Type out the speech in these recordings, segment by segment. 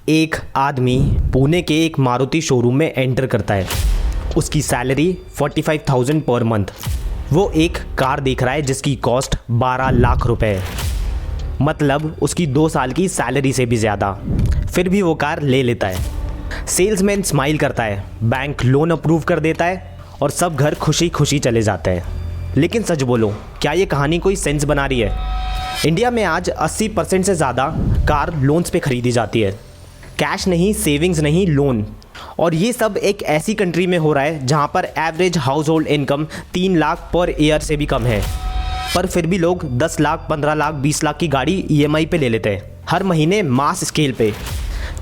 एक आदमी पुणे के एक मारुति शोरूम में एंटर करता है। उसकी सैलरी 45,000 पर मंथ। वो एक कार देख रहा है जिसकी कॉस्ट 12 लाख रुपए है, मतलब उसकी 2 साल की सैलरी से भी ज़्यादा। फिर भी वो कार ले लेता है। सेल्समैन स्माइल करता है, बैंक लोन अप्रूव कर देता है और सब घर खुशी खुशी चले जाते हैं। लेकिन सच बोलो, क्या ये कहानी कोई सेंस बना रही है? इंडिया में आज 80% से ज़्यादा कार लोन्स पे खरीदी जाती है। कैश नहीं, सेविंग्स नहीं, लोन। और ये सब एक ऐसी कंट्री में हो रहा है जहाँ पर average house hold income 3 lakh per year से भी कम है। पर फिर भी लोग 10 लाख, 15 लाख, 20 लाख की गाड़ी EMI पे ले लेते हैं, हर महीने मास स्केल पे।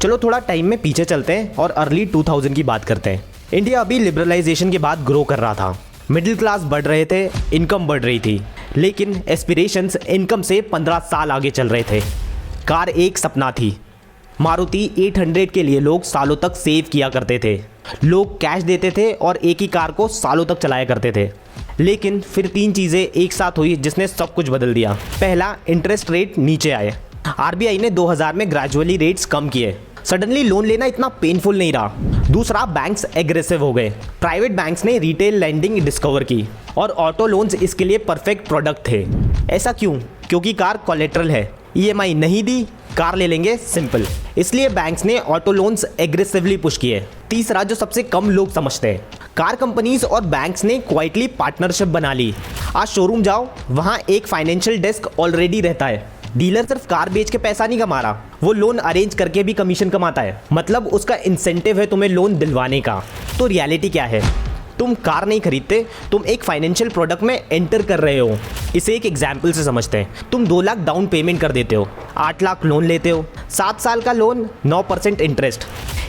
चलो थोड़ा टाइम में पीछे चलते हैं और अर्ली 2000 की बात करते हैं। इंडिया अभी लिबरलाइजेशन के बाद ग्रो कर रहा था। मिडिल क्लास बढ़ रहे थे, इनकम बढ़ रही थी, लेकिन एस्पिरेशंस इनकम से 15 साल आगे चल रहे थे। कार एक सपना थी। मारुति 800 के लिए लोग सालों तक सेव किया करते थे। लोग कैश देते थे और एक ही कार को सालों तक चलाया करते थे। लेकिन फिर 3 चीज़ें एक साथ हुई जिसने सब कुछ बदल दिया। पहला, इंटरेस्ट रेट नीचे आए। RBI ने 2000 में ग्रेजुअली रेट्स कम किए। सडनली लोन लेना इतना पेनफुल नहीं रहा। दूसरा, बैंक्स एग्रेसिव हो गए। प्राइवेट बैंक्स ने रिटेल लैंडिंग डिस्कवर की और ऑटो लोन्स इसके लिए परफेक्ट प्रोडक्ट थे। ऐसा क्यों? क्योंकि कार कोलेट्रल है। EMI नहीं दी, कार ले लेंगे, सिंपल। इसलिए बैंक्स ने ऑटो लोन्स एग्रेसिवली पुश किए। तीसरा, जो सबसे कम लोग समझते हैं, कार कंपनीज और बैंक्स ने क्वाइटली पार्टनरशिप बना ली। आज शोरूम जाओ, वहाँ एक फाइनेंशियल डेस्क ऑलरेडी रहता है। डीलर सिर्फ कार बेच के पैसा नहीं कमा रहा, वो लोन अरेंज करके भी कमीशन कमाता है। मतलब उसका इंसेंटिव है तुम्हें लोन दिलवाने का। तो रियलिटी क्या है? तुम कार नहीं खरीदते, तुम एक फाइनेंशियल प्रोडक्ट में एंटर कर रहे हो। इसे एक एग्जाम्पल से समझते हैं। तुम 2 लाख डाउन पेमेंट कर देते हो, 8 लाख लोन लेते हो, 7 साल का लोन, 9% इंटरेस्ट।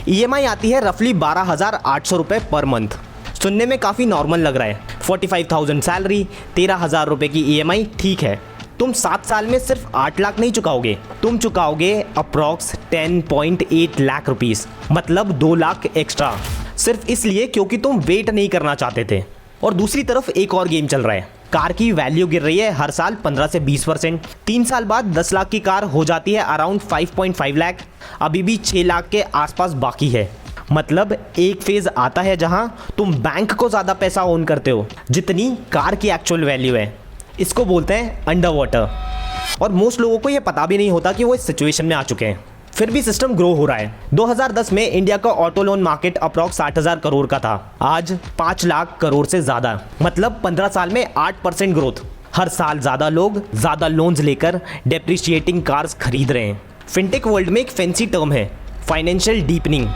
EMI आती है रफली 12,800 रुपये पर मंथ। सुनने में काफ़ी नॉर्मल लग रहा है। 45,000 सैलरी, 13,000 रुपये की EMI, ठीक है। तुम 7 साल में सिर्फ 8 लाख नहीं चुकाओगे, तुम चुकाओगे अप्रॉक्स 10.8 लाख रुपीज़, मतलब 2 लाख एक्स्ट्रा, सिर्फ इसलिए क्योंकि तुम वेट नहीं करना चाहते थे। और दूसरी तरफ एक और गेम चल रहा है। कार की वैल्यू गिर रही है हर साल 15 से 20%। 3 साल बाद 10 लाख की कार हो जाती है अराउंड 5.5 लाख। अभी भी 6 लाख के आसपास बाकी है। मतलब एक फेज आता है जहां तुम बैंक को ज़्यादा पैसा ओन करते हो जितनी कार की एक्चुअल वैल्यू है। इसको बोलते हैं अंडर वाटर। और मोस्ट लोगों को ये पता भी नहीं होता कि वो इस सिचुएशन में आ चुके हैं। फिर भी सिस्टम ग्रो हो रहा है। 2010 में इंडिया का auto loan market approx 60,000 crore का था, आज 5 लाख करोड़ से ज़्यादा। मतलब 15 साल में 8% ग्रोथ। हर साल ज़्यादा लोग ज़्यादा लोन्स लेकर डेप्रिशिएटिंग कार्स खरीद रहे हैं। फिनटेक वर्ल्ड में एक फैंसी टर्म है, फाइनेंशियल डीपनिंग।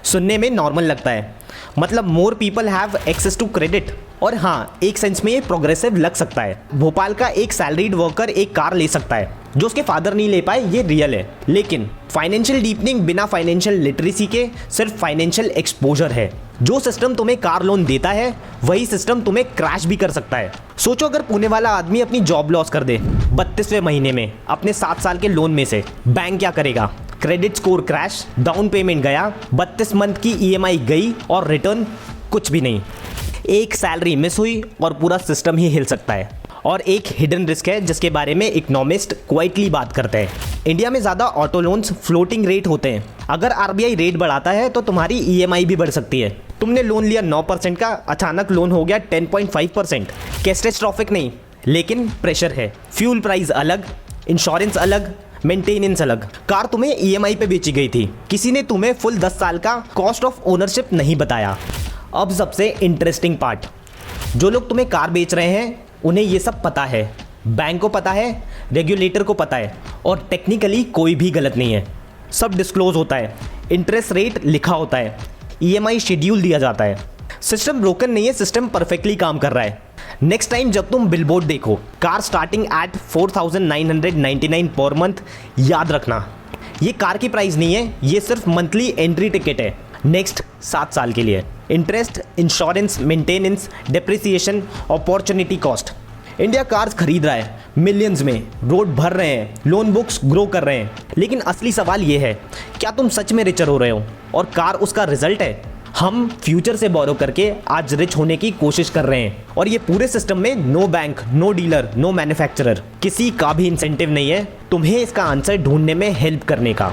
सुनने में नॉर्मल लगता है, मतलब more people have access to credit. और हाँ, एक सेंस में ये प्रोग्रेसिव लग सकता है। भोपाल का एक सैलरीड वर्कर एक कार ले सकता है, जो उसके फादर नहीं ले पाए, ये रियल है। लेकिन फाइनेंशियल डीपनिंग बिना फाइनेंशियल लिटरेसी के सिर्फ फाइनेंशियल एक्सपोजर है। जो सिस्टम तुम्हें कार लोन देता है, वही सिस्टम तुम्हें क्रैश भी कर सकता है। सोचो अगर पुणे वाला आदमी अपनी जॉब लॉस कर दे 32वें महीने में अपने 7 साल के लोन में से, बैंक क्या करेगा? Credit score crash, down payment गया, 32 मंथ की EMI गई और रिटर्न कुछ भी नहीं। एक सैलरी मिस हुई और पूरा सिस्टम ही हिल सकता है। और एक हिडन रिस्क है जिसके बारे में इकोनॉमिस्ट क्वाइटली बात करते हैं। इंडिया में ज़्यादा ऑटो लोन्स फ्लोटिंग रेट होते हैं। अगर RBI रेट बढ़ाता है तो तुम्हारी EMI भी बढ़ सकती है। तुमने लोन लिया 9% का, अचानक लोन हो गया 10.5%। कैटेस्ट्रोफिक नहीं, लेकिन प्रेशर है। फ्यूल प्राइस अलग, इंश्योरेंस अलग, मेंटेनेंस अलग। कार तुम्हें EMI पे बेची गई थी, किसी ने तुम्हें फुल 10 साल का कॉस्ट ऑफ ओनरशिप नहीं बताया। अब सबसे इंटरेस्टिंग पार्ट, जो लोग तुम्हें कार बेच रहे हैं उन्हें ये सब पता है। बैंक को पता है, रेगुलेटर को पता है, और टेक्निकली कोई भी गलत नहीं है। सब डिस्क्लोज होता है, इंटरेस्ट रेट लिखा होता है, EMI शेड्यूल दिया जाता है। सिस्टम ब्रोकन नहीं है, सिस्टम परफेक्टली काम कर रहा है। नेक्स्ट टाइम जब तुम बिलबोर्ड देखो, car starting at 4,999 per month, याद रखना ये कार की प्राइस नहीं है, ये सिर्फ मंथली एंट्री टिकट है नेक्स्ट 7 साल के लिए। Interest, insurance, maintenance, depreciation, opportunity cost. India cars खरीद रहा है मिलियंस में, रोड भर रहे हैं, लोन बुक्स ग्रो कर रहे हैं। लेकिन असली सवाल ये है, क्या तुम सच में रिचर हो रहे हो और कार उसका रिजल्ट है? हम फ्यूचर से बोरो करके आज रिच होने की कोशिश कर रहे हैं, और ये पूरे सिस्टम में no bank, no dealer, no manufacturer, किसी का भी इंसेंटिव नहीं है तुम्हें इसका आंसर ढूंढने में हेल्प करने का।